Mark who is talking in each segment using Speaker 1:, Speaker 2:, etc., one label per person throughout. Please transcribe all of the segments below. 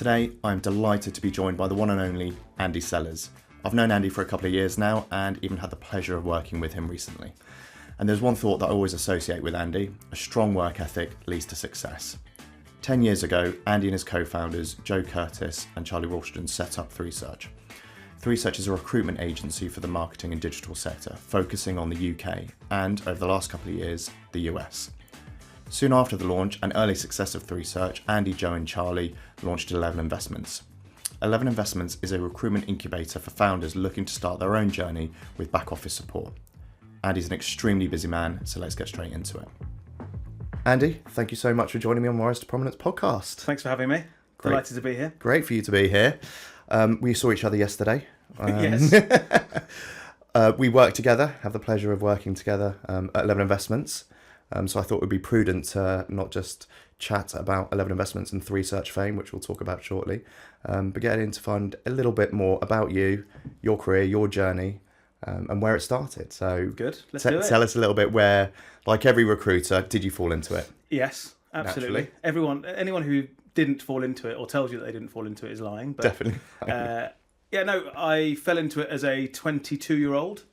Speaker 1: Today, I'm delighted to be joined by the one and only Andy Sellers. I've known Andy for a couple of years now and even had the pleasure of working with him recently. And there's one thought that I always associate with Andy: a strong work ethic leads to success. 10 years ago, Andy and his co-founders, Joe Curtis and Charlie Ralston, set up 3Search. 3Search is a recruitment agency for the marketing and digital sector, focusing on the UK and, over the last couple of years, the US. Soon after the launch and early success of 3Search, Andy, Joe and Charlie launched 11 Investments. 11 Investments is a recruitment incubator for founders looking to start their own journey with back office support. Andy's an extremely busy man, so let's get straight into it. Andy, thank you so much for joining me on Rise to Prominence podcast.
Speaker 2: Thanks for having me.
Speaker 1: Great.
Speaker 2: Delighted to be here.
Speaker 1: Great for you to be here. We saw each other yesterday.
Speaker 2: Yes.
Speaker 1: We work together, have the pleasure of working together at 11 Investments. So I thought it would be prudent to not just chat about 11 Investments and 3Search fame, which we'll talk about shortly, but get in to find a little bit more about you, your career, your journey, and where it started. So
Speaker 2: good. Let's do it.
Speaker 1: Tell us a little bit where, like every recruiter, did you fall into it?
Speaker 2: Yes, absolutely.
Speaker 1: Naturally.
Speaker 2: Anyone who didn't fall into it or tells you that they didn't fall into it is lying. But,
Speaker 1: Definitely.
Speaker 2: I fell into it as a 22-year-old.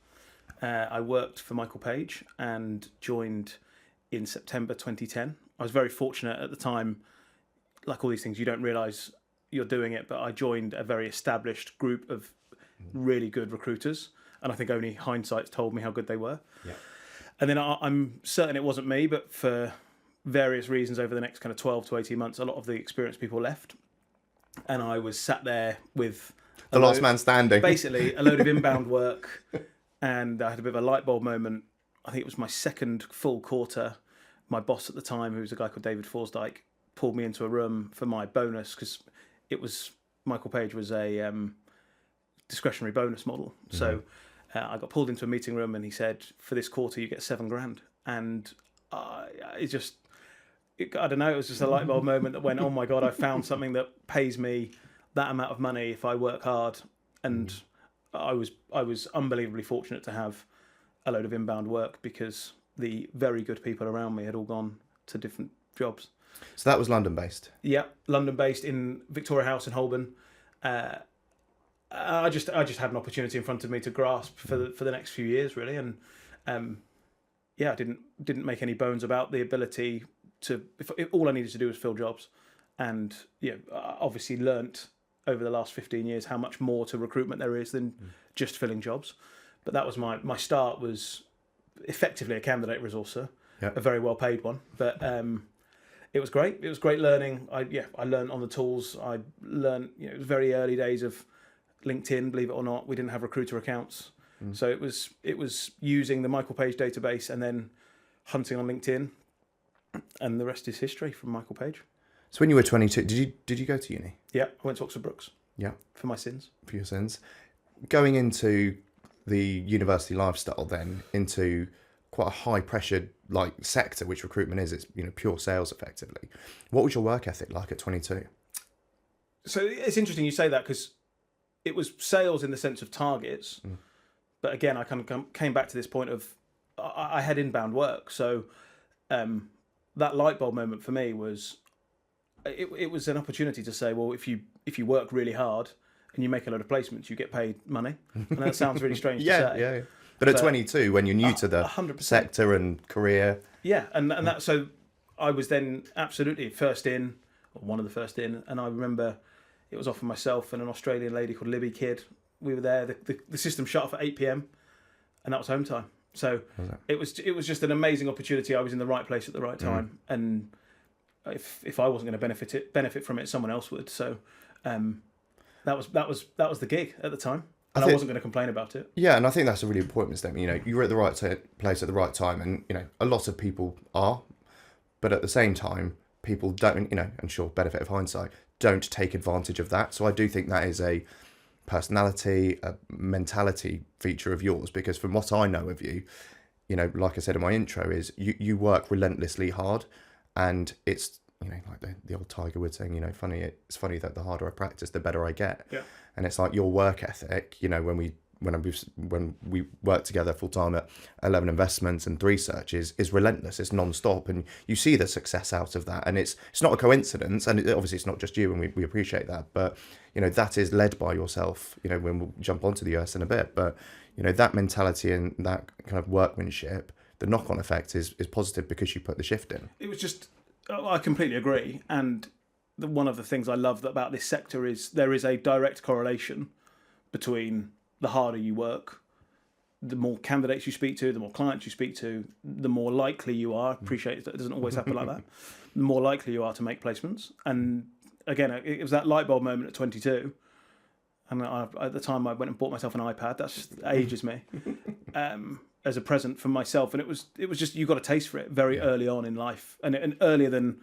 Speaker 2: I worked for Michael Page and joined in September 2010. I was very fortunate at the time. Like all these things, you don't realise you're doing it, but I joined a very established group of really good recruiters, and I think only hindsight's told me how good they were.
Speaker 1: Yeah.
Speaker 2: And then I'm certain it wasn't me, but for various reasons over the next kind of 12 to 18 months, a lot of the experienced people left, and I was sat there with
Speaker 1: the last man standing.
Speaker 2: Basically, a load of inbound work, and I had a bit of a light bulb moment. I think it was my second full quarter. My boss at the time, who was a guy called David Forsdyke, pulled me into a room for my bonus because it was Michael Page was a discretionary bonus model. Mm-hmm. So I got pulled into a meeting room and he said, "For this quarter, you get $7,000." And I don't know. It was just a light bulb moment that went, "Oh my God, I found something that pays me that amount of money if I work hard." And I was unbelievably fortunate to have a load of inbound work because the very good people around me had all gone to different jobs.
Speaker 1: So that was London based?
Speaker 2: Yeah, London based in Victoria House in Holborn. I just had an opportunity in front of me to grasp for the next few years really, and I didn't make any bones about the ability to. If all I needed to do was fill jobs, and I obviously learnt over the last 15 years how much more to recruitment there is than just filling jobs. But that was my start was effectively a candidate resourcer, a very well paid one. But it was great. It was great learning. I learned on the tools. I learned it was very early days of LinkedIn. Believe it or not, we didn't have recruiter accounts, so it was using the Michael Page database and then hunting on LinkedIn, and the rest is history from Michael Page.
Speaker 1: So when you were 22, did you go to uni? Yeah,
Speaker 2: I went to Oxford Brookes.
Speaker 1: Yeah,
Speaker 2: for my sins.
Speaker 1: For your sins. Going into the university lifestyle, then into quite a high pressured sector, which recruitment is. It's pure sales effectively. What was your work ethic like at 22?
Speaker 2: So it's interesting you say that because it was sales in the sense of targets, but again I kind of came back to this point of I had inbound work. So that light bulb moment for me was it was an opportunity to say, well, if you work really hard and you make a lot of placements, you get paid money. And that sounds really strange to say. Yeah.
Speaker 1: But at 22, when you're new to the
Speaker 2: 100%.
Speaker 1: Sector and career.
Speaker 2: Yeah, and that, so I was then absolutely first in, or one of the first in, and I remember it was often myself and an Australian lady called Libby Kidd. We were there, the system shut off at 8 p.m, and that was home time. So it was just an amazing opportunity. I was in the right place at the right time, and if I wasn't going to benefit from it, someone else would. So that was the gig at the time, and I wasn't going to complain about it.
Speaker 1: Yeah, and I think that's a really important statement. You were at the right place at the right time, and a lot of people are, but at the same time, people don't. And sure, benefit of hindsight, don't take advantage of that. So I do think that is a personality, a mentality feature of yours, because from what I know of you, like I said in my intro, is you work relentlessly hard, and it's like the old Tiger Woods saying, it's funny that the harder I practice, the better I get.
Speaker 2: Yeah.
Speaker 1: And it's like your work ethic, when we when we work together full time at 11 Investments and 3 Search is relentless. It's non-stop, and you see the success out of that. And it's not a coincidence, and obviously it's not just you, and we appreciate that. But that is led by yourself. When we'll jump onto the US in a bit, but that mentality and that kind of workmanship, the knock-on effect is positive because you put the shift in.
Speaker 2: It was just, I completely agree, and one of the things I love about this sector is there is a direct correlation between the harder you work, the more candidates you speak to, the more clients you speak to, the more likely you are. I appreciate it doesn't always happen like that. The more likely you are to make placements. And again, it was that light bulb moment at 22. And at the time, I went and bought myself an iPad. That's just ages me as a present for myself. And it was just, you got a taste for it very early on in life, and earlier than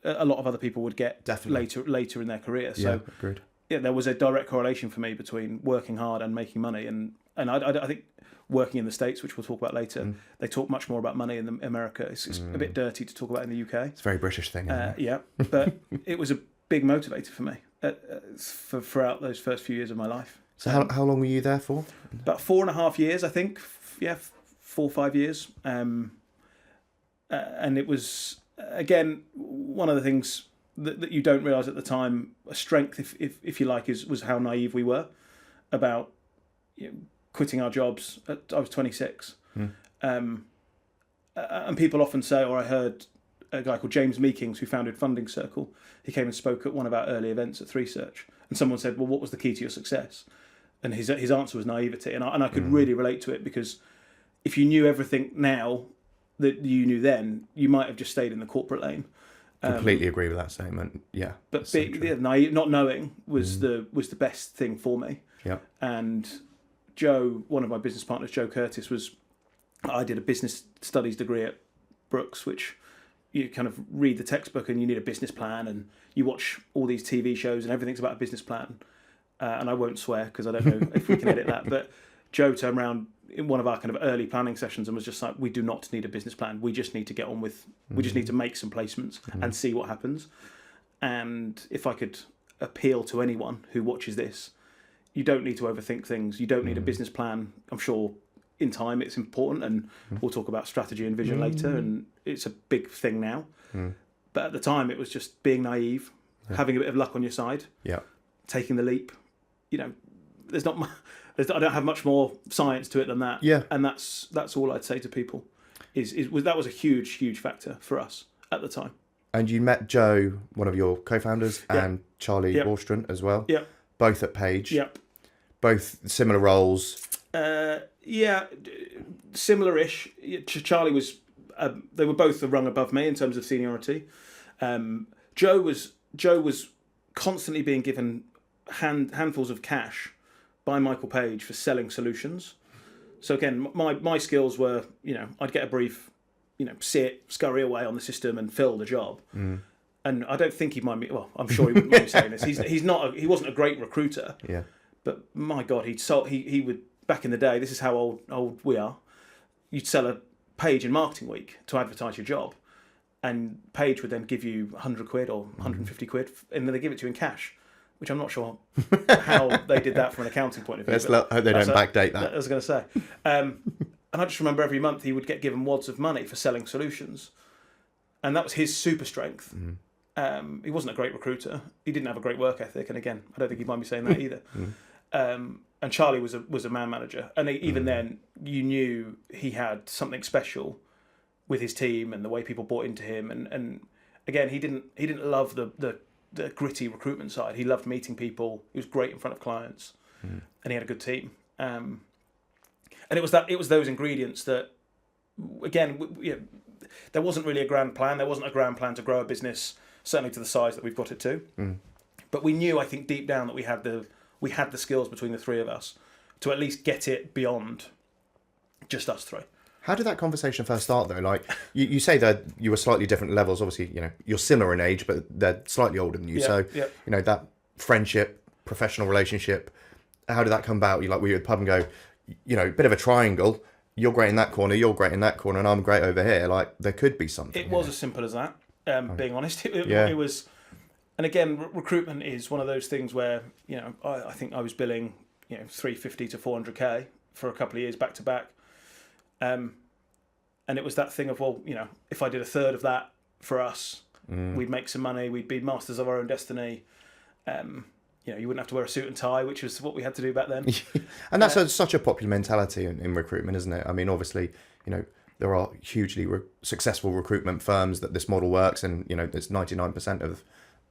Speaker 2: a lot of other people would get.
Speaker 1: Definitely.
Speaker 2: later in their career. So
Speaker 1: agreed.
Speaker 2: Yeah, there was a direct correlation for me between working hard and making money, and I think working in the States, which we'll talk about later, they talk much more about money in America. It's a bit dirty to talk about in the UK.
Speaker 1: It's a very British thing, isn't it?
Speaker 2: Yeah, but it was a big motivator for me throughout those first few years of my life.
Speaker 1: So how long were you there for?
Speaker 2: About 4.5 years, I think. Yeah, 4 or 5 years. And it was, again, one of the things that you don't realise at the time, a strength, if you like, was how naive we were about quitting our jobs. I was 26. And people often say, or I heard a guy called James Meekings, who founded Funding Circle, he came and spoke at one of our early events at 3 Search, and someone said, well, what was the key to your success? And his answer was naivety, and I could really relate to it, because if you knew everything now that you knew then, you might have just stayed in the corporate lane.
Speaker 1: Completely agree with that statement. Yeah,
Speaker 2: but naive, not knowing was the best thing for me.
Speaker 1: Yeah.
Speaker 2: And Joe, one of my business partners, Joe Curtis, I did a business studies degree at Brooks, which you kind of read the textbook and you need a business plan, and you watch all these TV shows and everything's about a business plan. And I won't swear because I don't know if we can edit that. But Joe turned around in one of our kind of early planning sessions and was just like, we do not need a business plan. We just need to get on with, we just need to make some placements and see what happens. And if I could appeal to anyone who watches this, you don't need to overthink things. You don't need a business plan. I'm sure in time it's important, and we'll talk about strategy and vision later, and it's a big thing now. But at the time it was just being naive, having a bit of luck on your side, taking the leap. There's not I don't have much more science to it than that.
Speaker 1: Yeah.
Speaker 2: And that's all I'd say to people. That was a huge factor for us at the time.
Speaker 1: And you met Joe, one of your co-founders, and Charlie Orstrand as well.
Speaker 2: Yeah.
Speaker 1: Both at Page.
Speaker 2: Yep.
Speaker 1: Both similar roles.
Speaker 2: Similar-ish. Charlie was. They were both a rung above me in terms of seniority. Joe was constantly being given handfuls of cash by Michael Page for selling solutions. So again, my skills were, I'd get a brief, sit, scurry away on the system and fill the job. And I don't think he'd mind me. Well, I'm sure he wouldn't mind me saying this. He wasn't a great recruiter.
Speaker 1: Yeah.
Speaker 2: But my God, he would, back in the day, this is how old we are. You'd sell a page in Marketing Week to advertise your job, and Page would then give you 100 quid or 150 quid, and then they give it to you in cash, which I'm not sure how they did that from an accounting point of view.
Speaker 1: Let's hope they don't backdate that.
Speaker 2: I was going to say. And I just remember every month he would get given wads of money for selling solutions. And that was his super strength. He wasn't a great recruiter. He didn't have a great work ethic. And again, I don't think he'd mind me saying that either. And Charlie was a man manager. And even then, you knew he had something special with his team and the way people bought into him. And again, he didn't love the gritty recruitment side. He loved meeting people. He was great in front of clients, and he had a good team. And it was those ingredients that, again, there wasn't really a grand plan. There wasn't a grand plan to grow a business, certainly to the size that we've got it to. But we knew, I think, deep down that we had the skills between the three of us to at least get it beyond just us three.
Speaker 1: How did that conversation first start, though? Like, you say that you were slightly different levels. Obviously, you're similar in age, but they're slightly older than you. That friendship, professional relationship, how did that come about? Were you at the pub and go, bit of a triangle. You're great in that corner, you're great in that corner, and I'm great over here. Like, there could be something.
Speaker 2: It was as simple as that, being honest. It was... And again, recruitment is one of those things where, I think I was billing, 350 to 400k for a couple of years back to back. And it was that thing of, well, if I did a third of that for us, we'd make some money, we'd be masters of our own destiny. You wouldn't have to wear a suit and tie, which was what we had to do back then.
Speaker 1: And that's such a popular mentality in recruitment, isn't it? I mean, obviously, there are hugely successful recruitment firms that this model works, and it's 99% of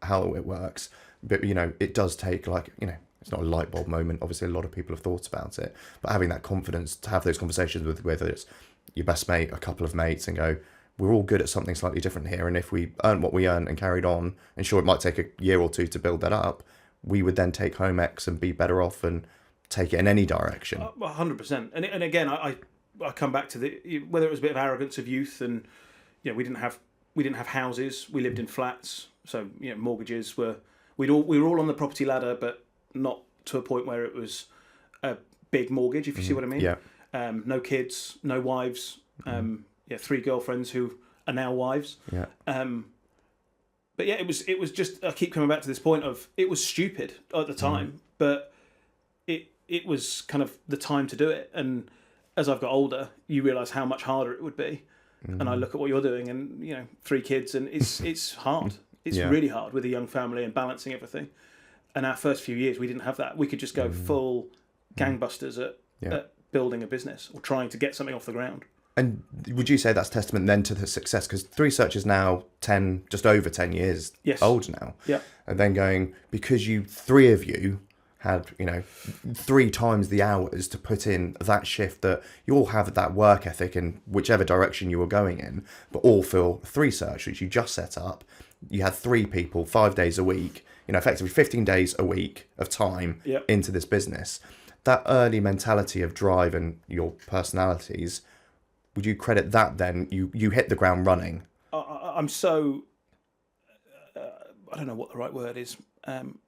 Speaker 1: how it works. But it does take it's not a light bulb moment. Obviously, a lot of people have thought about it, but having that confidence to have those conversations with whether it's your best mate, a couple of mates, and go, we're all good at something slightly different here, and if we earn what we earn and carried on, and sure, it might take a year or two to build that up, we would then take home X and be better off and take it in any direction.
Speaker 2: 100%. And again, I come back to whether it was a bit of arrogance of youth, and we didn't have houses, we lived in flats, so mortgages we were all on the property ladder, but not to a point where it was a big mortgage, if you see what I mean.
Speaker 1: Yeah.
Speaker 2: No kids, no wives. 3 girlfriends who are now wives.
Speaker 1: Yeah.
Speaker 2: But yeah, it was just, I keep coming back to this point of, it was stupid at the time, but it was kind of the time to do it. And as I've got older, you realise how much harder it would be. And I look at what you're doing, and 3 kids, and it's hard. It's really hard with a young family and balancing everything. And our first few years, we didn't have that. We could just go full gangbusters at building a business or trying to get something off the ground.
Speaker 1: And would you say that's testament then to the success? Because 3Search is now just over 10 years old now.
Speaker 2: Yeah.
Speaker 1: And then going, because 3 of you had, 3 times the hours to put in that shift, that you all have that work ethic in whichever direction you were going in, but all for 3Search, which you just set up. You had 3 people, 5 days a week, effectively 15 days a week of time into this business. That early mentality of drive and your personalities, would you credit that then? You hit the ground running.
Speaker 2: I'm so, I don't know what the right word is.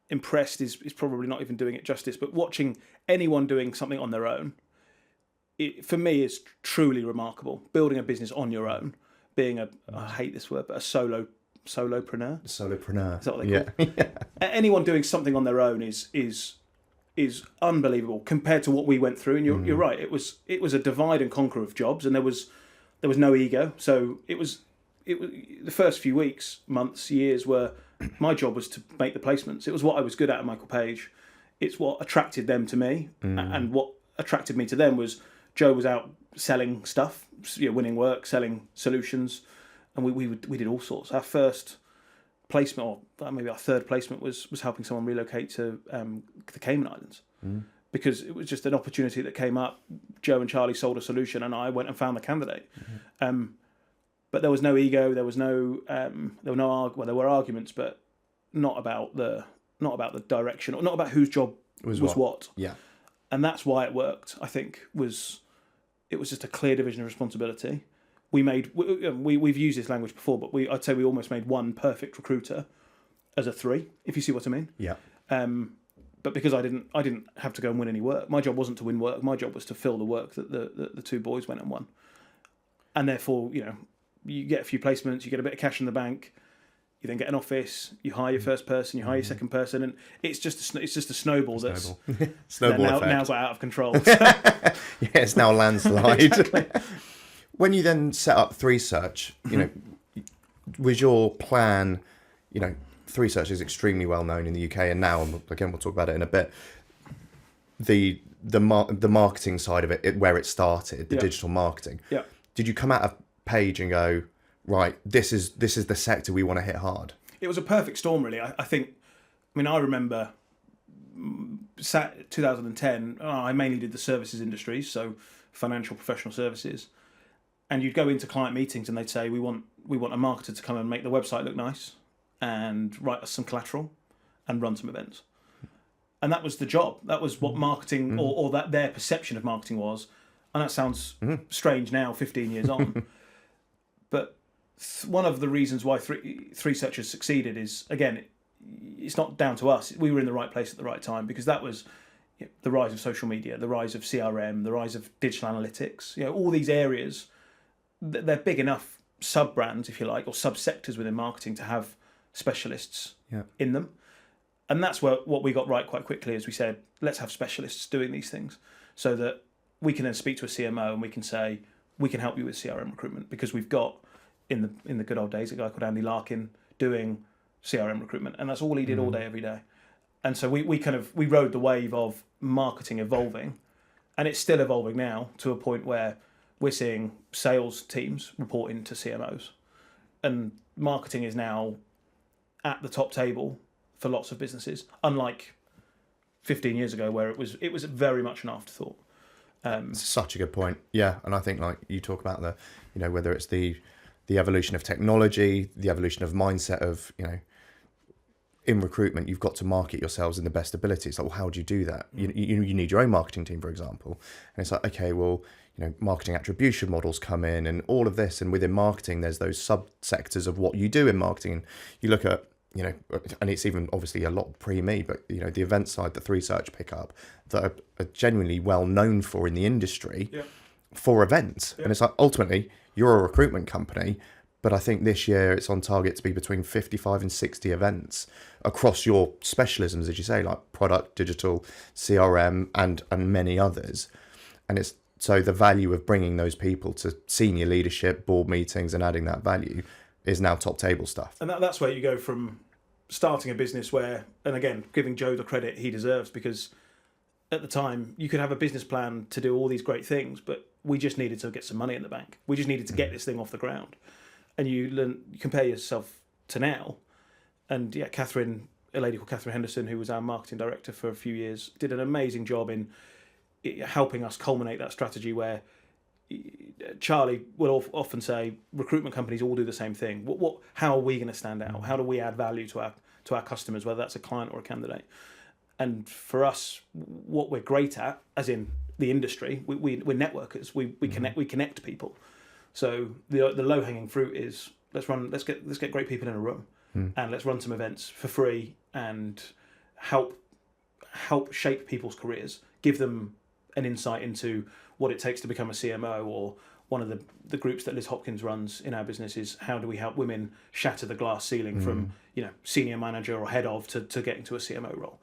Speaker 2: Impressed is probably not even doing it justice, but watching anyone doing something on their own, for me, is truly remarkable. Building a business on your own, being I hate this word, but a solopreneur.
Speaker 1: Solopreneur.
Speaker 2: Is that what they call it? Anyone doing something on their own is unbelievable compared to what we went through. And you're right. It was a divide and conquer of jobs, and there was no ego. So it was the first few weeks, months, years were my job was to make the placements. It was what I was good at Michael Page. It's what attracted them to me, and what attracted me to them was Joe was out selling stuff, winning work, selling solutions, and we did all sorts. Our first placement, or maybe our third placement, was helping someone relocate to the Cayman Islands, because it was just an opportunity that came up. Joe and Charlie sold a solution, and I went and found the candidate. But there was no ego. There was no there were arguments, but not about the direction, or not about whose job was what.
Speaker 1: Yeah,
Speaker 2: and that's why it worked. I think it was just a clear division of responsibility. We've used this language before, but I'd say we almost made one perfect recruiter as a 3, if you see what I mean.
Speaker 1: Yeah.
Speaker 2: But because I didn't have to go and win any work. My job wasn't to win work. My job was to fill the work that the 2 boys went and won. And therefore, you get a few placements, you get a bit of cash in the bank, you then get an office, you hire your first person, you hire your second person, and it's just a snowball that's
Speaker 1: snowball effect.
Speaker 2: Now's out of control.
Speaker 1: It's now a landslide. Exactly. When you then set up 3Search, was your plan, 3Search is extremely well known in the UK, and now, again, we'll talk about it in a bit, the marketing side of it, where it started, the digital marketing.
Speaker 2: Yeah.
Speaker 1: Did you come out of Page and go, right, this is the sector we want to hit hard?
Speaker 2: It was a perfect storm, really. I remember 2010, I mainly did the services industry, so financial professional services. And you'd go into client meetings and they'd say, we want a marketer to come and make the website look nice and write us some collateral and run some events. And that was the job. That was what marketing or that their perception of marketing was. And that sounds strange now, 15 years on. But one of the reasons why 3Search has succeeded is, again, it's not down to us. We were in the right place at the right time, because that was the rise of social media, the rise of CRM, the rise of digital analytics. All these areas, they're big enough sub-brands, if you like, or sub-sectors within marketing to have specialists in them. And that's what we got right quite quickly, as we said, let's have specialists doing these things so that we can then speak to a CMO and we can say, we can help you with CRM recruitment, because we've got, in the good old days, a guy called Andy Larkin doing CRM recruitment, and that's all he did all day, every day. And so we rode the wave of marketing evolving, and it's still evolving now to a point where we're seeing sales teams reporting to CMOs, and marketing is now at the top table for lots of businesses, unlike 15 years ago where it was very much an afterthought.
Speaker 1: It's such a good point. Yeah, and I think like you talk about whether it's the evolution of technology, the evolution of mindset of, in recruitment, you've got to market yourselves in the best ability. It's like, well, how do you do that? You need your own marketing team, for example. And it's like, okay, well, marketing attribution models come in and all of this. And within marketing, there's those subsectors of what you do in marketing. And you look at, and it's even obviously a lot pre-me, but, the event side that 3Search pick up that are genuinely well known for in the industry for events. And it's like, ultimately, you're a recruitment company, but I think this year it's on target to be between 55 and 60 events across your specialisms, as you say, like product, digital, CRM, and many others. And it's so the value of bringing those people to senior leadership, board meetings, and adding that value is now top table stuff.
Speaker 2: And that's where you go from starting a business where, and again, giving Joe the credit he deserves, because at the time you could have a business plan to do all these great things, but we just needed to get some money in the bank. We just needed to get this thing off the ground. And you compare yourself to now, and Catherine, a lady called Catherine Henderson, who was our marketing director for a few years, did an amazing job in helping us culminate that strategy where Charlie will often say recruitment companies all do the same thing. How are we going to stand out? How do we add value to our customers, whether that's a client or a candidate? And for us, what we're great at, as in the industry, we're networkers. We connect people. So the low hanging fruit is let's get great people in a room and let's run some events for free and help shape people's careers, give them an insight into what it takes to become a CMO. Or one of the groups that Liz Hopkins runs in our business is how do we help women shatter the glass ceiling from senior manager or head of to getting to a CMO role.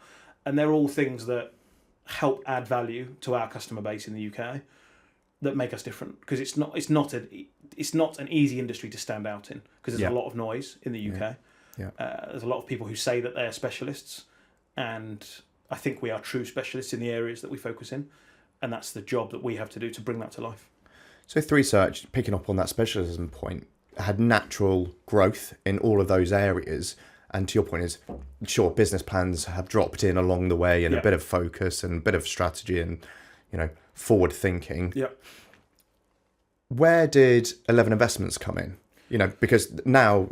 Speaker 2: And they're all things that help add value to our customer base in the UK that make us different, because it's not an easy industry to stand out in, because there's a lot of noise in the UK. There's a lot of people who say that they're specialists, and I think we are true specialists in the areas that we focus in, and that's the job that we have to do to bring that to life.
Speaker 1: So 3Search, picking up on that specialism point, had natural growth in all of those areas. And to your point is, sure, business plans have dropped in along the way, and a bit of focus and a bit of strategy and, forward thinking.
Speaker 2: Yeah.
Speaker 1: Where did 11 Investments come in? Because now,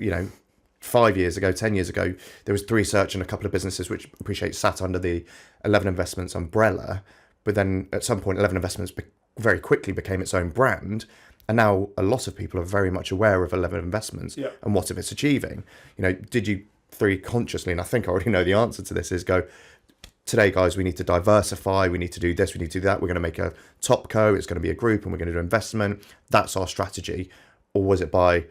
Speaker 1: 5 years ago, 10 years ago, there was 3Search and a couple of businesses which sat under the 11 Investments umbrella. But then at some point, 11 Investments very quickly became its own brand. And now a lot of people are very much aware of 11 Investments and what it's achieving. Did you three consciously, and I think I already know the answer to this, is go, today, guys, we need to diversify, we need to do this, we need to do that, we're going to make a top co, it's going to be a group, and we're going to do investment. That's our strategy. Or was it by,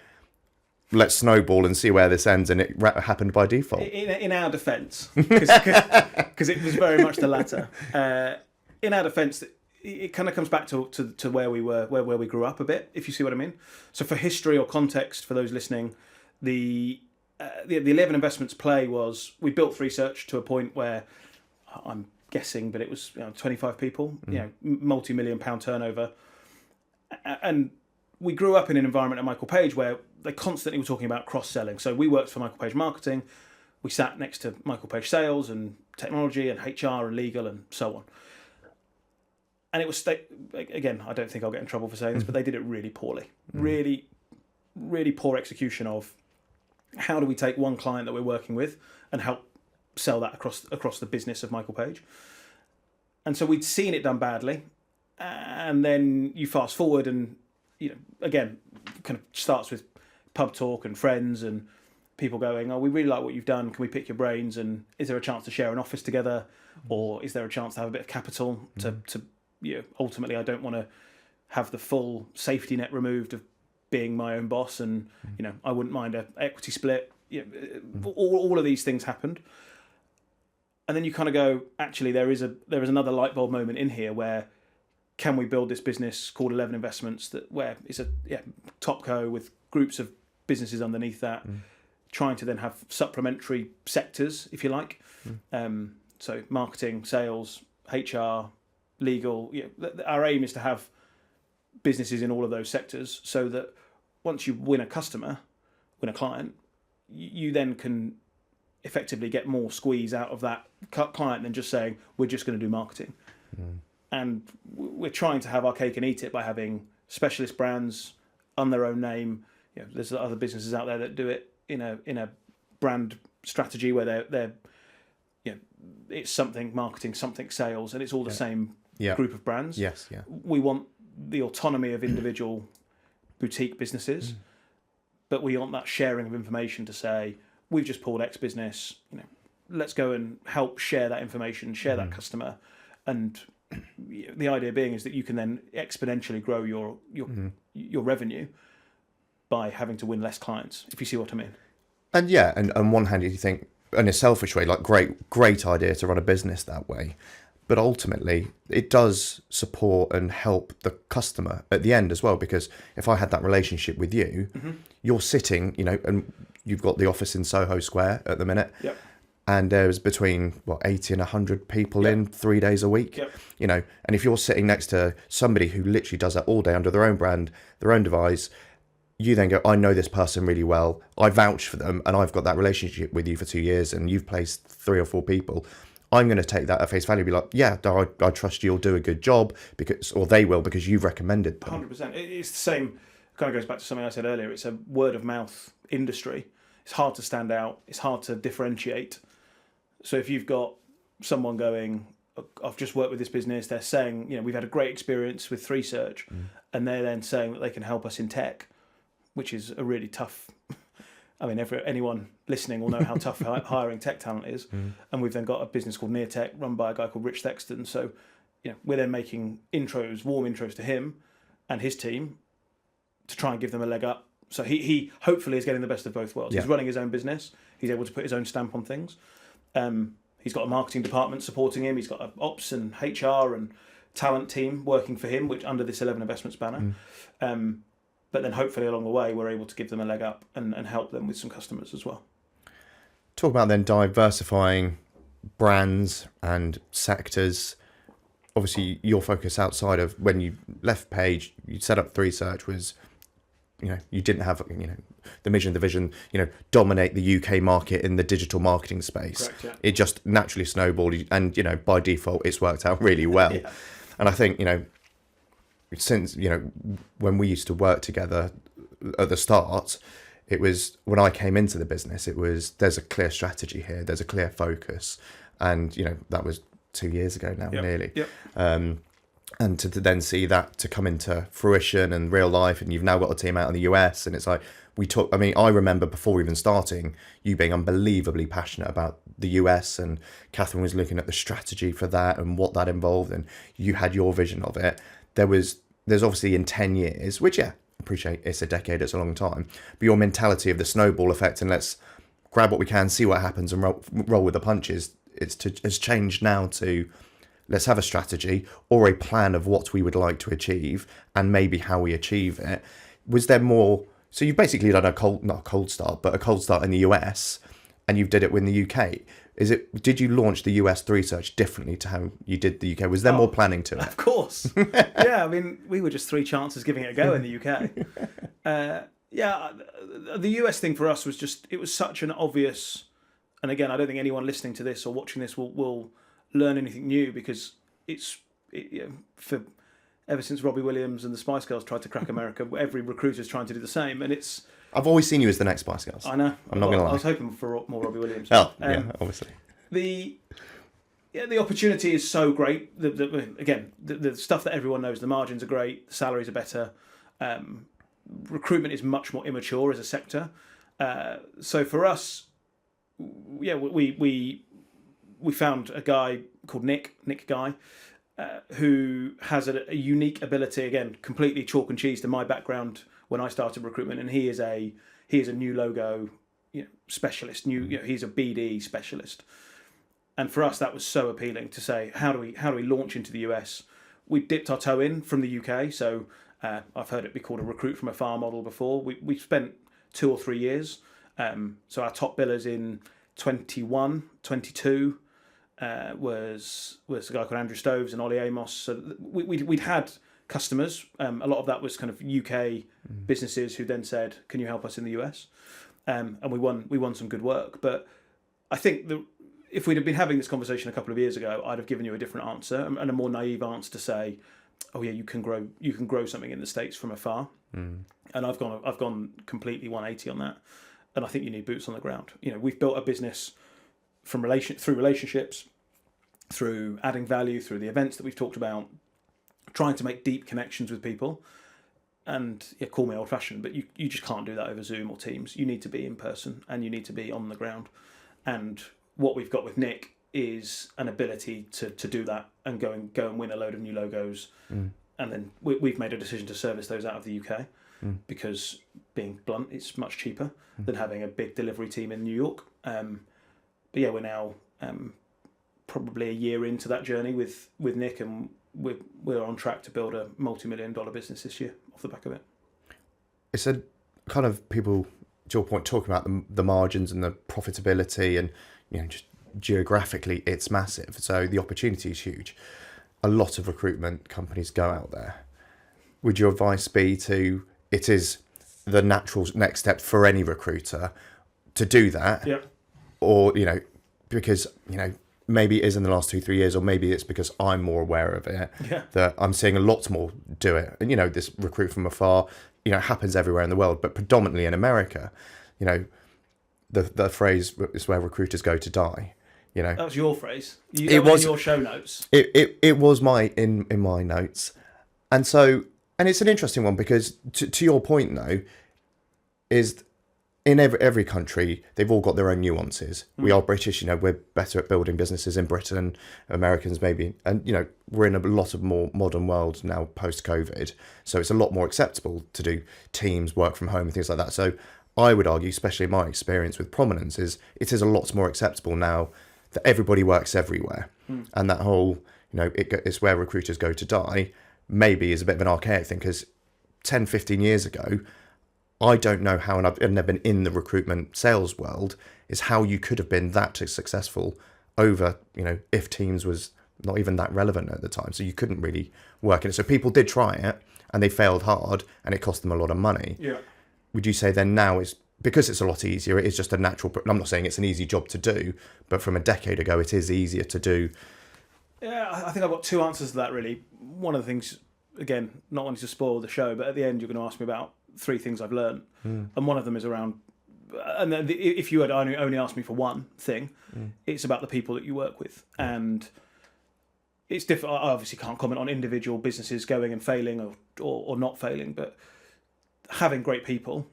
Speaker 1: let's snowball and see where this ends, and it happened by default?
Speaker 2: In our defence, because it was very much the latter. In our defence, it kind of comes back to where we were, where we grew up a bit, if you see what I mean. So for history or context for those listening, the 11 Investments play was, we built 3Search to a point where, I'm guessing, but it was 25 people, multi-million pound turnover. And we grew up in an environment at Michael Page where they constantly were talking about cross-selling. So we worked for Michael Page Marketing. We sat next to Michael Page Sales and Technology and HR and Legal and so on. And it was, again, I don't think I'll get in trouble for saying this, but they did it really poorly. Really, really poor execution of how do we take one client that we're working with and help sell that across the business of Michael Page. And so we'd seen it done badly. And then you fast forward and, again, kind of starts with pub talk and friends and people going, oh, we really like what you've done. Can we pick your brains? And is there a chance to share an office together? Or is there a chance to have a bit of capital to ultimately, I don't want to have the full safety net removed of being my own boss, and I wouldn't mind an equity split. All of these things happened, and then you kind of go, actually, there is another light bulb moment in here where can we build this business called 11 Investments where it's a top co with groups of businesses underneath that, trying to then have supplementary sectors, if you like. So marketing, sales, HR, legal. Our aim is to have businesses in all of those sectors so that once you win a client, you then can effectively get more squeeze out of that client than just saying, we're just going to do marketing. And we're trying to have our cake and eat it by having specialist brands on their own name. There's other businesses out there that do it in a brand strategy where they're it's something marketing, something sales, and it's all the same group of brands.
Speaker 1: Yes, yeah.
Speaker 2: We want the autonomy of individual boutique businesses, but we want that sharing of information to say, we've just pulled X business, let's go and help share that information, share that customer. And the idea being is that you can then exponentially grow your revenue by having to win less clients, if you see what I mean.
Speaker 1: And and on one hand, you think, in a selfish way, like great idea to run a business that way. But ultimately, it does support and help the customer at the end as well. Because if I had that relationship with you, you're sitting, and you've got the office in Soho Square at the minute.
Speaker 2: Yep.
Speaker 1: And there's between 80 and 100 people in 3 days a week.
Speaker 2: Yep.
Speaker 1: And if you're sitting next to somebody who literally does that all day under their own brand, their own device, you then go, I know this person really well. I vouch for them, and I've got that relationship with you for 2 years, and you've placed 3 or 4 people. I'm going to take that at face value and be like, yeah, I trust you'll do a good job, or they will because you've recommended them.
Speaker 2: 100%. It's the same, kind of goes back to something I said earlier. It's a word of mouth industry. It's hard to stand out. It's hard to differentiate. So if you've got someone going, I've just worked with this business, they're saying, we've had a great experience with 3Search, and they're then saying that they can help us in tech, which is a really tough. I mean, anyone listening will know how tough hiring tech talent is. And we've then got a business called NearTech run by a guy called Rich Thexton. So, we're then making warm intros to him and his team to try and give them a leg up. So he hopefully is getting the best of both worlds. Yeah. He's running his own business. He's able to put his own stamp on things. He's got a marketing department supporting him. He's got an ops and HR and talent team working for him, which under this 11 Investments banner. But then hopefully along the way, we're able to give them a leg up and help them with some customers as well.
Speaker 1: Talk about then diversifying brands and sectors. Obviously, your focus outside of when you left Page, you set up 3Search was, you didn't have, the mission, the vision, dominate the UK market in the digital marketing space.
Speaker 2: Correct, yeah.
Speaker 1: It just naturally snowballed, and by default, it's worked out really well.
Speaker 2: Yeah.
Speaker 1: And I think, since when we used to work together at the start, it was when I came into the business, it was there's a clear strategy here, there's a clear focus, and that was 2 years ago now. Nearly. And to then see that to come into fruition and real life, and you've now got a team out in the US, and it's like I remember before even starting, you being unbelievably passionate about the US, and Catherine was looking at the strategy for that and what that involved, and you had your vision of it. There's obviously in 10 years, which appreciate it's a decade, it's a long time, but your mentality of the snowball effect and let's grab what we can, see what happens and roll with the punches, has changed now to let's have a strategy or a plan of what we would like to achieve and maybe how we achieve it. Was there more? So you've basically done not a cold start, but a cold start in the US, and you did it in the UK. Did you launch the US 3Search differently to how you did the UK? Was there more planning to it?
Speaker 2: Of course. Yeah, I mean, we were just 3 chances giving it a go in the UK. The US thing for us was it was such an obvious, and again, I don't think anyone listening to this or watching this will learn anything new, because for ever since Robbie Williams and the Spice Girls tried to crack America, every recruiter's trying to do the same, and it's...
Speaker 1: I've always seen you as the next Spice Girls.
Speaker 2: I know.
Speaker 1: I'm not going to lie.
Speaker 2: I was hoping for more Robbie Williams.
Speaker 1: Obviously.
Speaker 2: The opportunity is so great. The stuff that everyone knows, the margins are great, the salaries are better. Recruitment is much more immature as a sector. So for us, we found a guy called Nick Guy, who has a unique ability, again, completely chalk and cheese to my background when I started recruitment, and he is a new logo specialist. He's a BD specialist. And for us, that was so appealing to say, how do we launch into the US? We dipped our toe in from the UK, so I've heard it be called a recruit from afar model before. We spent 2 or 3 years. So our top billers in 21, 22 was a guy called Andrew Stoves and Ollie Amos. So we'd had customers. A lot of that was kind of UK businesses who then said, "Can you help us in the US?" And we won some good work. But I think if we'd have been having this conversation a couple of years ago, I'd have given you a different answer and a more naive answer to say, "Oh yeah, you can grow something in the States from afar." And I've gone completely 180 on that. And I think you need boots on the ground. We've built a business through relationships, through adding value, through the events that we've talked about, trying to make deep connections with people. And call me old-fashioned, but you just can't do that over Zoom or Teams. You need to be in person and you need to be on the ground. And what we've got with Nick is an ability to do that and go and win a load of new logos. And then we've made a decision to service those out of the UK because, being blunt, it's much cheaper than having a big delivery team in New York. But yeah, we're now probably a year into that journey with Nick, and we're on track to build a multi-million-dollar business this year off the back of it.
Speaker 1: It's a kind of people, to your point, talking about the margins and the profitability, and just geographically it's massive, so the opportunity is huge. A lot of recruitment companies go out there. Would your advice be it is the natural next step for any recruiter to do that?
Speaker 2: Yeah.
Speaker 1: Or because maybe it is in the last 2-3 years, or maybe it's because I'm more aware of it, that I'm seeing a lot more do it. And this recruit from afar happens everywhere in the world, but predominantly in America. The phrase is where recruiters go to die.
Speaker 2: That was your phrase. It was in your show notes.
Speaker 1: It was in my notes, and it's an interesting one because to your point though, is in every country they've all got their own nuances. We are British, we're better at building businesses in Britain. Americans maybe, and we're in a lot of more modern world now post COVID, so it's a lot more acceptable to do teams, work from home, and things like that. So I would argue, especially in my experience with prominence, it is a lot more acceptable now that everybody works everywhere. And that whole, it's where recruiters go to die, maybe is a bit of an archaic thing, because 10, 15 years ago, I don't know how, and I've never been in the recruitment sales world, is how you could have been that successful over, if Teams was not even that relevant at the time. So you couldn't really work in it. So people did try it and they failed hard and it cost them a lot of money.
Speaker 2: Yeah.
Speaker 1: Would you say then now is, because it's a lot easier, it is just a natural, I'm not saying it's an easy job to do, but from a decade ago, it is easier to do.
Speaker 2: Yeah, I think I've got two answers to that, really. One of the things, again, not wanting to spoil the show, but at the end, you're going to ask me about 3 things I've learned. And one of them is around, and then if you had only asked me for one thing, it's about the people that you work with. And it's different. I obviously can't comment on individual businesses going and failing or not failing, but having great people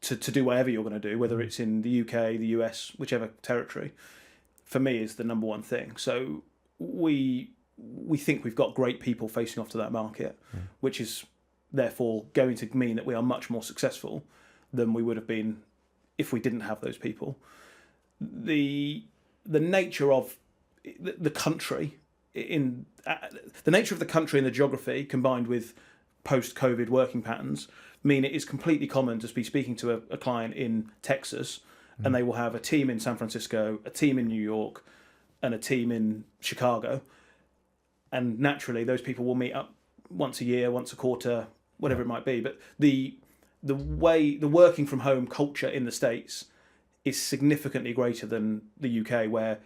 Speaker 2: to do whatever you're going to do, whether it's in the UK, the US, whichever territory, for me is the number one thing. So we think we've got great people facing off to that market, which is therefore going to mean that we are much more successful than we would have been if we didn't have those people. The nature of the country the nature of the country and the geography, combined with post-COVID working patterns, mean it is completely common to be speaking to a client in Texas, and they will have a team in San Francisco, a team in New York, and a team in Chicago. And naturally, those people will meet up once a year, once a quarter, whatever it might be. But the working from home culture in the States is significantly greater than the UK, where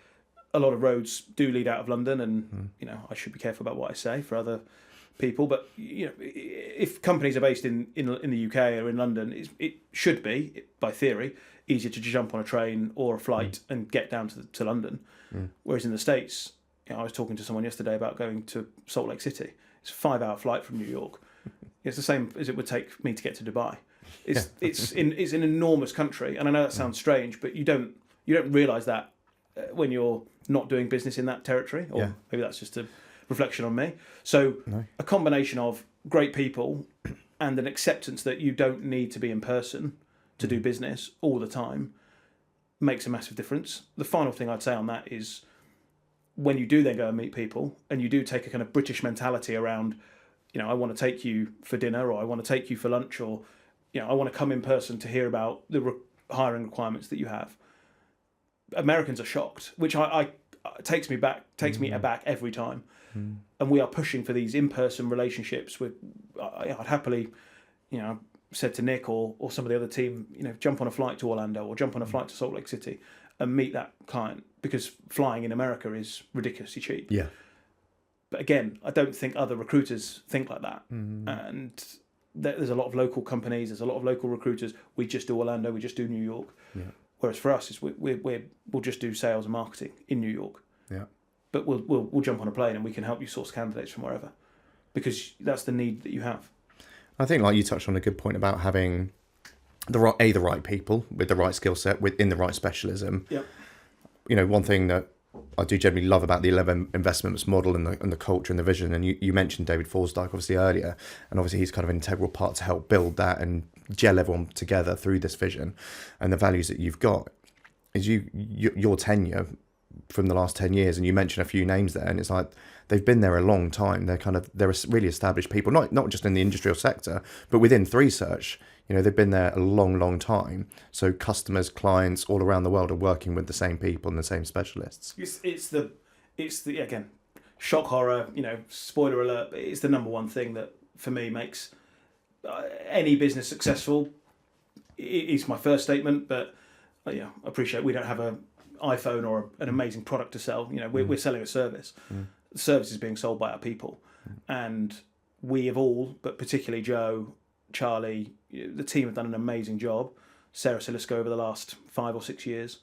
Speaker 2: a lot of roads do lead out of London, and I should be careful about what I say for other people, but if companies are based in the UK or in London, it should be, by theory, easier to jump on a train or a flight and get down to London. Whereas in the States, I was talking to someone yesterday about going to Salt Lake City. It's a 5-hour flight from New York. It's the same as it would take me to get to Dubai. It's an enormous country, and I know that sounds strange, but you don't realise that when you're not doing business in that territory, or maybe that's just a reflection on me. So a combination of great people and an acceptance that you don't need to be in person to do business all the time makes a massive difference. The final thing I'd say on that is when you do then go and meet people, and you do take a kind of British mentality around, I want to take you for dinner, or I want to take you for lunch, or I want to come in person to hear about the hiring requirements that you have. Americans are shocked, which I takes me aback every time. And we are pushing for these in-person relationships. I'd happily, said to Nick or some of the other team, jump on a flight to Orlando or jump on a flight to Salt Lake City and meet that client, because flying in America is ridiculously cheap.
Speaker 1: Yeah.
Speaker 2: But again, I don't think other recruiters think like that. And there's a lot of local companies, there's a lot of local recruiters. We just do Orlando, we just do New York.
Speaker 1: Yeah.
Speaker 2: Whereas for us, we'll just do sales and marketing in New York.
Speaker 1: Yeah.
Speaker 2: But we'll jump on a plane and we can help you source candidates from wherever, because that's the need that you have.
Speaker 1: I think, like, you touched on a good point about having the right people with the right skill set within the right specialism.
Speaker 2: Yeah.
Speaker 1: One thing that I do generally love about the 11 investments model and the culture and the vision, and you mentioned David Forsdyke obviously earlier, and obviously he's kind of an integral part to help build that and gel everyone together through this vision and the values that you've got, is your tenure from the last 10 years, and you mentioned a few names there, and it's like they've been there a long time. They're really established people, not just in the industry or sector, but within research. They've been there a long time. So customers, clients all around the world are working with the same people and the same specialists.
Speaker 2: It's the again, shock horror, spoiler alert, it's the number one thing that for me makes any business successful. It's my first statement, but I appreciate we don't have an iPhone or an amazing product to sell. We're selling a service. The service is being sold by our people, and we have all, but particularly Joe, Charlie, the team have done an amazing job. Sarah Silisko over the last 5 or 6 years.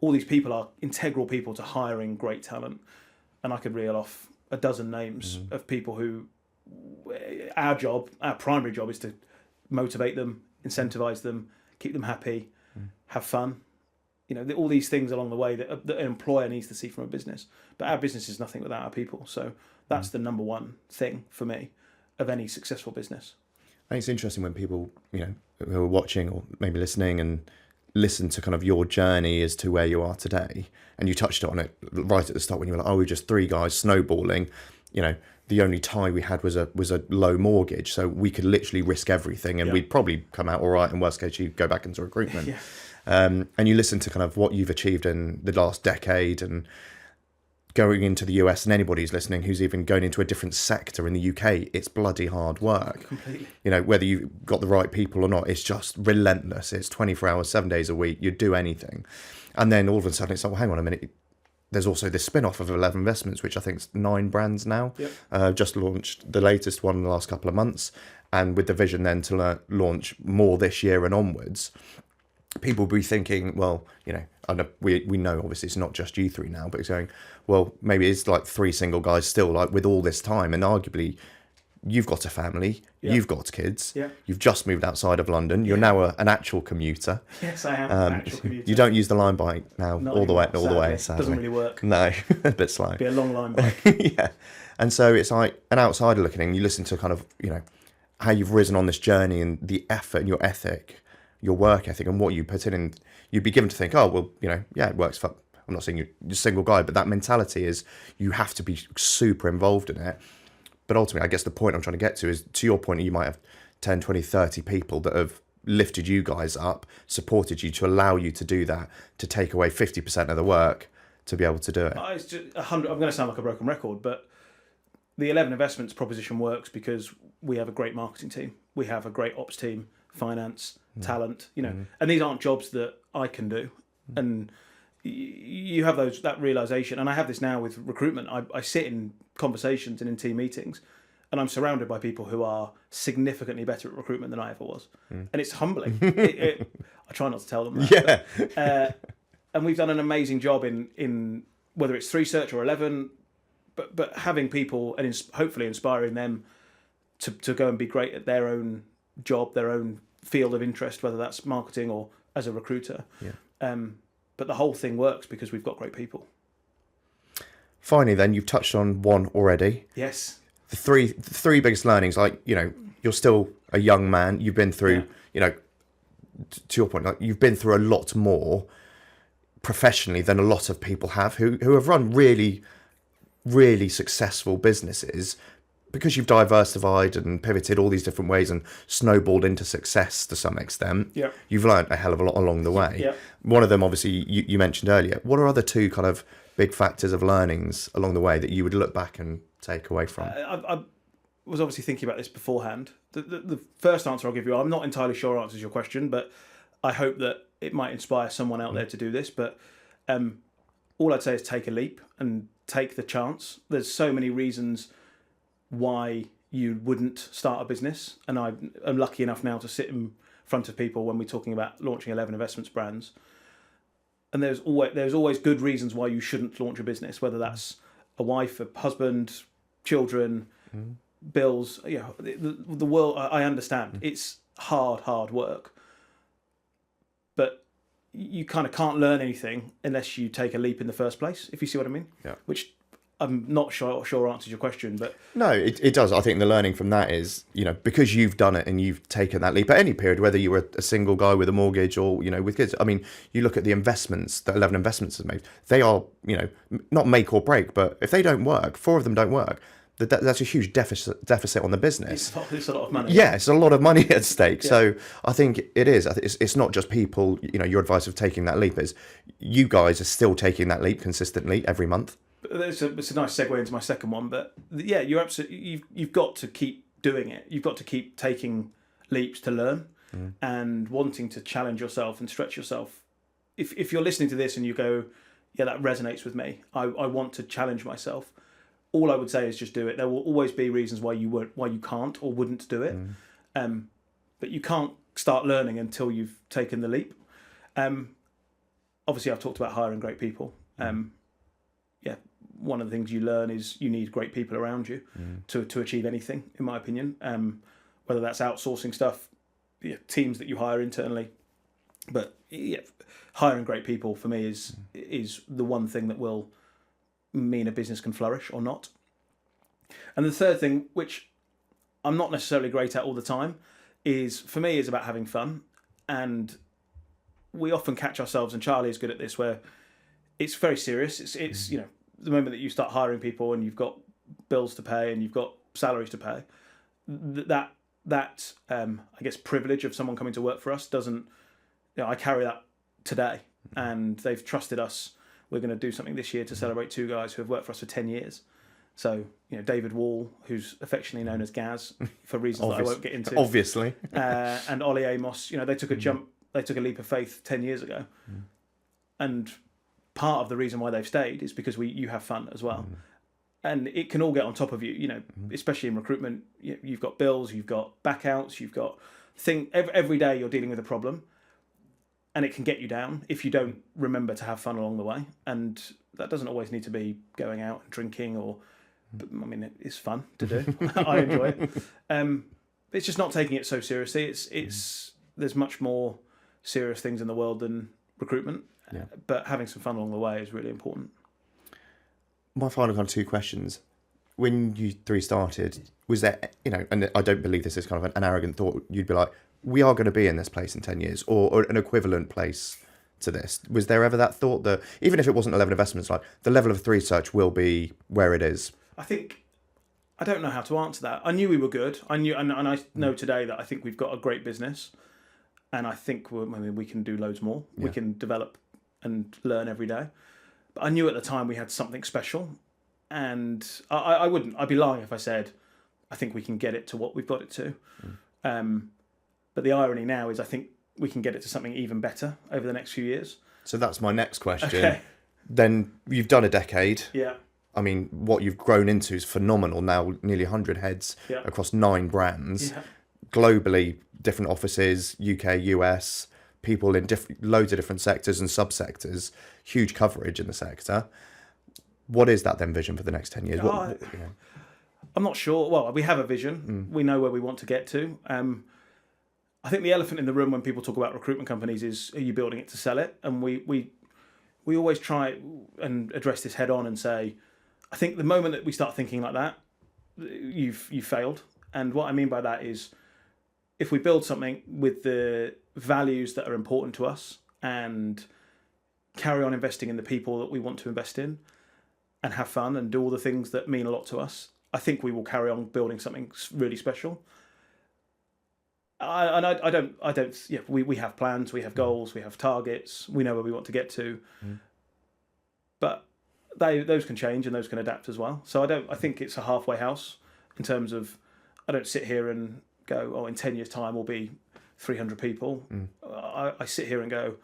Speaker 2: All these people are integral people to hiring great talent, and I could reel off a dozen names of people who our primary job is to motivate them, incentivize them, keep them happy, have fun. All these things along the way that an employer needs to see from a business. But our business is nothing without our people. So that's the number one thing for me of any successful business.
Speaker 1: I think it's interesting when people, who are watching or maybe listening and listen to kind of your journey as to where you are today. And you touched on it right at the start when you were like, we're just 3 guys snowballing. The only tie we had was a low mortgage. So we could literally risk everything and we'd probably come out all right. In worst case, you go back into recruitment. And you listen to kind of what you've achieved in the last decade and going into the US, and anybody who's listening who's even going into a different sector in the UK, it's bloody hard work.
Speaker 2: Completely.
Speaker 1: Whether you've got the right people or not, it's just relentless. It's 24 hours, 7 days a week. You'd do anything. And then all of a sudden it's like, well, hang on a minute. There's also this spin-off of 11 Investments, which I think is 9 brands now. Yep. Just launched the latest one in the last couple of months. And with the vision then to launch more this year and onwards, people will be thinking, well, I know, we know obviously it's not just you 3 now, but it's going, well, maybe it's like 3 single guys still, like with all this time, and arguably you've got a family, you've got kids, you've just moved outside of London, you're now an actual commuter.
Speaker 2: Yes, I am an actual commuter.
Speaker 1: You don't use the line bike now
Speaker 2: Not
Speaker 1: all the way,
Speaker 2: sadly.
Speaker 1: sadly.
Speaker 2: Doesn't really work.
Speaker 1: No, a bit slow.
Speaker 2: It'd be a long line bike.
Speaker 1: Yeah. And so it's like an outsider looking in, you listen to kind of, how you've risen on this journey and the effort and your ethic, your work ethic and what you put in, you'd be given to think, oh, well, it works for, I'm not saying you're a single guy, but that mentality is you have to be super involved in it. But ultimately, I guess the point I'm trying to get to is, to your point, you might have 10, 20, 30 people that have lifted you guys up, supported you to allow you to do that, to take away 50% of the work to be able to do it.
Speaker 2: It's just 100. I'm going to sound like a broken record, but the 11 Investments proposition works because we have a great marketing team. We have a great ops team, finance, talent, and these aren't jobs that I can do. And you have that realization, and I have this now with recruitment. I sit in conversations and in team meetings, and I'm surrounded by people who are significantly better at recruitment than I ever was, and it's humbling. I try not to tell them that. Yeah. And we've done an amazing job in whether it's 3 Search or 11, but having people and hopefully inspiring them to go and be great at their own job, their own field of interest, whether that's marketing or as a recruiter. Yeah. But the whole thing works because we've got great people.
Speaker 1: Finally, then, you've touched on one already.
Speaker 2: Yes.
Speaker 1: The three biggest learnings, like, you're still a young man. You've been through, to your point, like, you've been through a lot more professionally than a lot of people have who have run really really successful businesses, because you've diversified and pivoted all these different ways and snowballed into success to some extent,
Speaker 2: Yeah.
Speaker 1: you've learned a hell of a lot along the way.
Speaker 2: Yeah.
Speaker 1: One of them, obviously, you mentioned earlier. What are other two kind of big factors of learnings along the way that you would look back and take away from?
Speaker 2: I was obviously thinking about this beforehand. The first answer I'll give you, I'm not entirely sure answers your question, but I hope that it might inspire someone out there to do this. But all I'd say is take a leap and take the chance. There's so many reasons why you wouldn't start a business, and I'm lucky enough now to sit in front of people when we're talking about launching 11 investments brands. And there's always good reasons why you shouldn't launch a business, whether that's a wife, a husband, children, bills. The world. I understand it's hard work, but you kind of can't learn anything unless you take a leap in the first place. If you see what I mean?
Speaker 1: Yeah.
Speaker 2: Which I'm not sure answers your question, but
Speaker 1: no, it does. I think the learning from that is, because you've done it and you've taken that leap at any period, whether you were a single guy with a mortgage or, with kids. I mean, you look at the investments that 11 investments have made. They are, not make or break, but if they don't work, 4 of them don't work. That's a huge deficit on the business.
Speaker 2: It's a lot of money.
Speaker 1: Yeah, it's a lot of money at stake.
Speaker 2: Yeah.
Speaker 1: So I think it is. It's not just people. Your advice of taking that leap is you guys are still taking that leap consistently every month.
Speaker 2: It's a nice segue into my second one, but yeah, you're absolutely. You've got to keep doing it. You've got to keep taking leaps to learn and wanting to challenge yourself and stretch yourself. If you're listening to this and you go, yeah, that resonates with me. I want to challenge myself. All I would say is just do it. There will always be reasons why you can't or wouldn't do it, but you can't start learning until you've taken the leap. Obviously, I've talked about hiring great people. One of the things you learn is you need great people around you to achieve anything, in my opinion. Whether that's outsourcing stuff, teams that you hire internally, but hiring great people for me is the one thing that will mean a business can flourish or not. And the third thing, which I'm not necessarily great at all the time, is about having fun. And we often catch ourselves, and Charlie is good at this, where it's very serious. It's the moment that you start hiring people and you've got bills to pay and you've got salaries to pay, that I guess privilege of someone coming to work for us doesn't. I carry that today, and they've trusted us. We're going to do something this year to celebrate 2 guys who have worked for us for 10 years. So, David Wall, who's affectionately known as Gaz, for reasons that I won't get into.
Speaker 1: Obviously.
Speaker 2: And Ollie Amos, they took a jump, they took a leap of faith 10 years ago. And part of the reason why they've stayed is because you have fun as well. And it can all get on top of you, especially in recruitment. You've got bills, you've got backouts, you've got every day you're dealing with a problem. And it can get you down if you don't remember to have fun along the way. And that doesn't always need to be going out and drinking but it's fun to do. I enjoy it. It's just not taking it so seriously. There's much more serious things in the world than recruitment. Yeah. But having some fun along the way is really important.
Speaker 1: My final kind of 2 questions. When you 3 started, was there, and I don't believe this is kind of an arrogant thought, you'd be like, we are going to be in this place in 10 years or an equivalent place to this. Was there ever that thought that even if it wasn't 11 investments, like the level of 3 search will be where it is?
Speaker 2: I don't know how to answer that. I knew we were good. I knew, and I know today that I think we've got a great business, and I think we can do loads more. Yeah. We can develop and learn every day. But I knew at the time we had something special, and I'd be lying if I said I think we can get it to what we've got it to. But the irony now is I think we can get it to something even better over the next few years. So
Speaker 1: that's my next question.
Speaker 2: Okay.
Speaker 1: Then you've done a decade.
Speaker 2: Yeah.
Speaker 1: What you've grown into is phenomenal now, nearly 100 heads across 9 brands. Yeah. Globally, different offices, UK, US, people in loads of different sectors and subsectors, huge coverage in the sector. What is that then vision for the next 10 years?
Speaker 2: I'm not sure. Well, we have a vision. We know where we want to get to. I think the elephant in the room when people talk about recruitment companies is, are you building it to sell it? And we always try and address this head on and say, I think the moment that we start thinking like that, you've failed. And what I mean by that is, if we build something with the values that are important to us and carry on investing in the people that we want to invest in, and have fun and do all the things that mean a lot to us, I think we will carry on building something really special. I don't. Yeah, we have plans, we have goals, we have targets, we know where we want to get to, but those can change and those can adapt as well. So I think it's a halfway house in terms of, I don't sit here and go, oh, in 10 years' time we'll be 300 people. I sit here and go,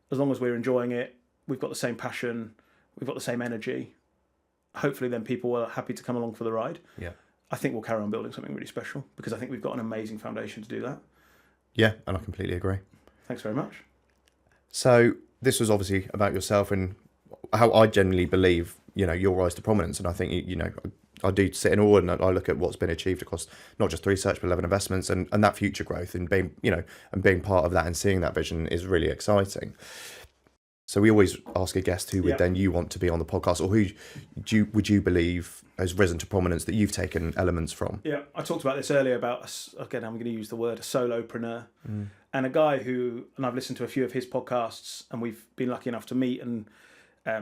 Speaker 2: as long as we're enjoying it, we've got the same passion, we've got the same energy. Hopefully, then people are happy to come along for the ride.
Speaker 1: Yeah.
Speaker 2: I think we'll carry on building something really special because I think we've got an amazing foundation to do that.
Speaker 1: Yeah, and I completely agree.
Speaker 2: Thanks very much.
Speaker 1: So this was obviously about yourself and how I generally believe, your rise to prominence. And I think, I do sit in awe and I look at what's been achieved across not just research, but 11 investments and that future growth and being, and being part of that and seeing that vision is really exciting. So we always ask a guest who would then you want to be on the podcast, or who would you believe has risen to prominence that you've taken elements from?
Speaker 2: Yeah, I talked about this earlier about, again, I'm going to use the word, a solopreneur, and a guy who, and I've listened to a few of his podcasts and we've been lucky enough to meet and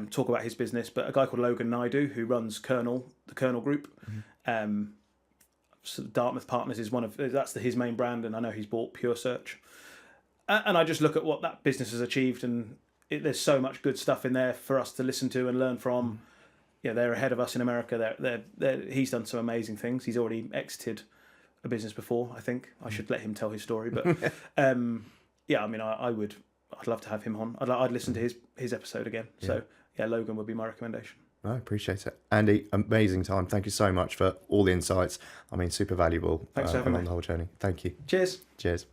Speaker 2: talk about his business, but a guy called Logan Naidu who runs the Kernel Group. So Dartmouth Partners is that's his main brand, and I know he's bought Pure Search. And I just look at what that business has achieved, and there's so much good stuff in there for us to listen to and learn from. Yeah, they're ahead of us in America. He's done some amazing things. He's already exited a business before. I think I should let him tell his story, but yeah, I mean, I'd love to have him on. I'd listen to his episode again. Yeah. So yeah, Logan would be my recommendation.
Speaker 1: I appreciate it. Andy, amazing time. Thank you so much for all the insights. I mean, super valuable.
Speaker 2: Thanks for having me
Speaker 1: on the whole journey. Thank you.
Speaker 2: Cheers.
Speaker 1: Cheers.